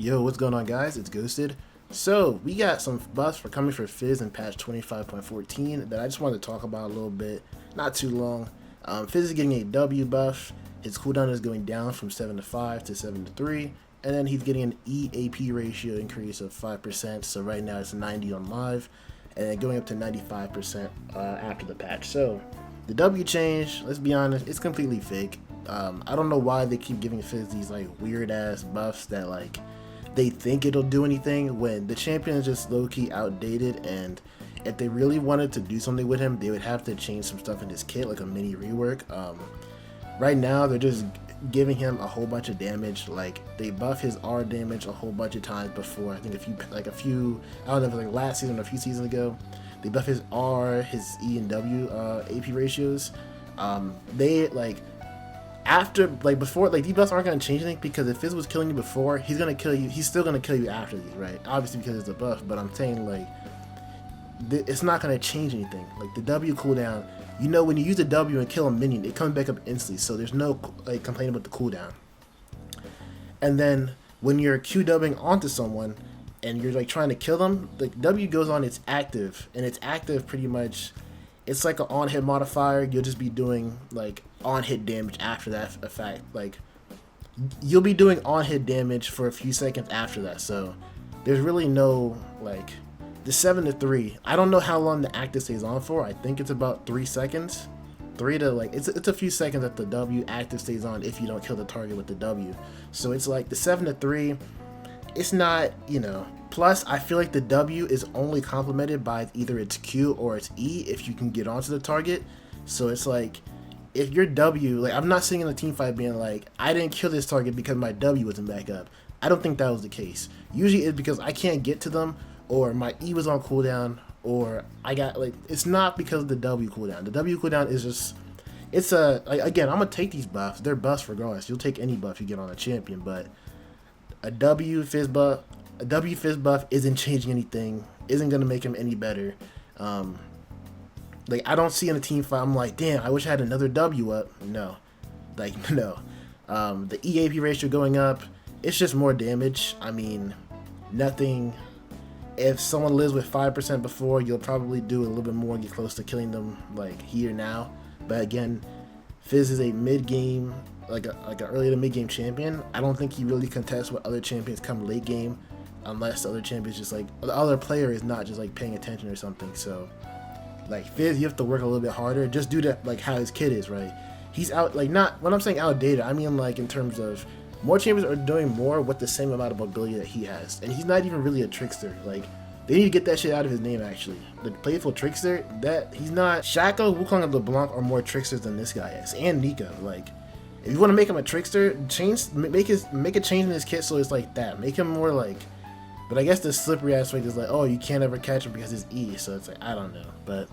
Yo, what's going on, guys? It's Ghosted. So, we got some buffs for coming for Fizz in patch 25.14 that I just wanted to talk about a little bit. Not too long. Fizz is getting a W buff. His cooldown is going down from 7 to 5 to 7 to 3. And then he's getting an EAP ratio increase of 5%. So, right now it's 90 on live. And then going up to 95% after the patch. So, the W change, let's be honest, it's completely fake. I don't know why they keep giving Fizz these like weird ass buffs that like they think it'll do anything when the champion is just low-key outdated, and if they really wanted to do something with him, they would have to change some stuff in his kit, like a mini rework. Right now they're just giving him a whole bunch of damage. Like they buff his R damage a whole bunch of times before. I think a few I don't know if it was like last season or a few seasons ago. They buff his R, his E and W AP ratios. They like after, like before, like these buffs aren't gonna change anything, because if Fizz was killing you before, he's gonna kill you. He's still gonna kill you after these, right? Obviously because it's a buff, but I'm saying like it's not gonna change anything. Like the W cooldown, you know, when you use the W and kill a minion, it comes back up instantly, so there's no like complaint about the cooldown. And then when you're Q-dubbing onto someone and you're like trying to kill them, the W goes on, it's active, and it's active pretty much. It's like an on-hit modifier. You'll just be doing like on-hit damage after that effect. Like you'll be doing on-hit damage for a few seconds after that. So there's really no like the 7 to 3. I don't know how long the active stays on for. I think it's about 3 seconds. 3 to like it's a few seconds that the W active stays on if you don't kill the target with the W. So it's like the 7 to 3. It's not, you know. Plus, I feel like the W is only complemented by either its Q or its E if you can get onto the target. So it's like, if your W, like I'm not sitting in a team fight being like, I didn't kill this target because my W wasn't back up. I don't think that was the case. Usually it's because I can't get to them, or my E was on cooldown, or I got like, it's not because of the W cooldown. The W cooldown is just, it's a, like, again, I'm going to take these buffs. They're buffs regardless. You'll take any buff you get on a champion, but a W Fizz buff isn't changing anything, isn't going to make him any better. Like, I don't see in a team fight, I'm like, damn, I wish I had another W up. No. Like, no. The EAP ratio going up, it's just more damage. I mean, nothing. If someone lives with 5% before, you'll probably do a little bit more, get close to killing them, like, here now. But again, Fizz is a mid-game, like an early to mid-game champion. I don't think he really contests with other champions come late game, unless the other champion's just like, the other player is not just like paying attention or something. So like Fizz, you have to work a little bit harder just due to like how his kid is, right? He's out, like, not when I'm saying outdated, I mean like in terms of more champions are doing more with the same amount of ability that he has, and he's not even really a trickster. Like they need to get that shit out of his name. Actually, the playful trickster, that he's not. Shaco, Wukong, and LeBlanc are more tricksters than this guy is, and Nico. Like, if you want to make him a trickster, make a change in his kit so it's like that. Make him more like. But I guess the slippery aspect is like, oh, you can't ever catch him because it's E. So it's like, I don't know. But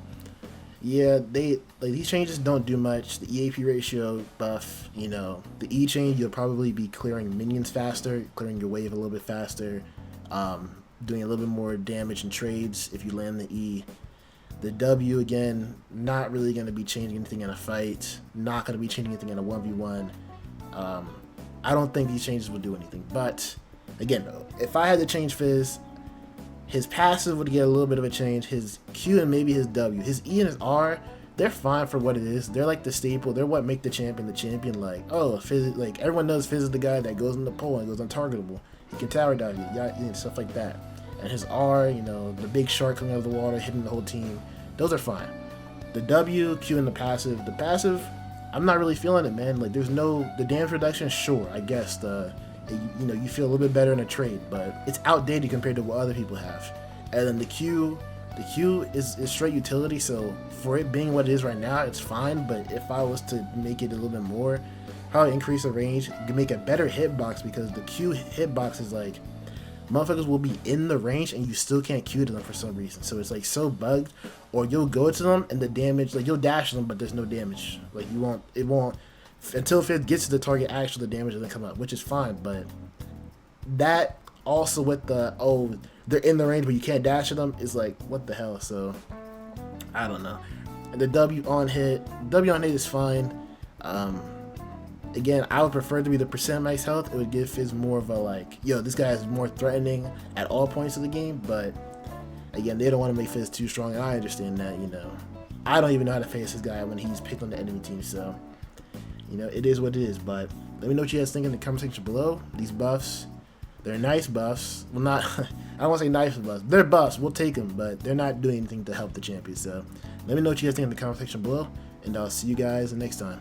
yeah, they like these changes don't do much. The EAP ratio buff, you know, the E change, you'll probably be clearing minions faster, clearing your wave a little bit faster, doing a little bit more damage in trades if you land the E. The W, again, not really going to be changing anything in a fight, not going to be changing anything in a 1v1. I don't think these changes will do anything. But again, if I had to change Fizz, his passive would get a little bit of a change. His Q and maybe his W. His E and his R, they're fine for what it is. They're like the staple. They're what make the champion the champion. Like, oh, Fizz, like everyone knows Fizz is the guy that goes in the pole and goes untargetable. He can tower dive you, know, stuff like that. And his R, you know, the big shark coming out of the water, hitting the whole team, those are fine. The W, Q, and the passive, I'm not really feeling it, man. Like, there's no, the damage reduction, sure, I guess, you know, you feel a little bit better in a trade, but it's outdated compared to what other people have. And then the Q is straight utility, so for it being what it is right now, it's fine. But if I was to make it a little bit more, probably increase the range, you can make a better hitbox, because the Q hitbox is like, motherfuckers will be in the range and you still can't Q to them for some reason. So it's like so bugged, or you'll go to them and the damage, like you'll dash them, but there's no damage. Like it won't, until Fizz gets to the target, actually the damage doesn't come up, which is fine. But that also with the, oh, they're in the range but you can't dash at them, is like, what the hell? So I don't know. And the W on hit is fine. Again, I would prefer to be the percent max health. It would give Fizz more of a like, yo, this guy is more threatening at all points of the game. But again, they don't want to make Fizz too strong, and I understand that. I don't even know how to face this guy when he's picked on the enemy team. So, it is what it is. But let me know what you guys think in the comment section below. These buffs, they're nice buffs. Well, not, I don't want to say nice buffs. They're buffs. We'll take them, but they're not doing anything to help the champion. So let me know what you guys think in the comment section below, and I'll see you guys next time.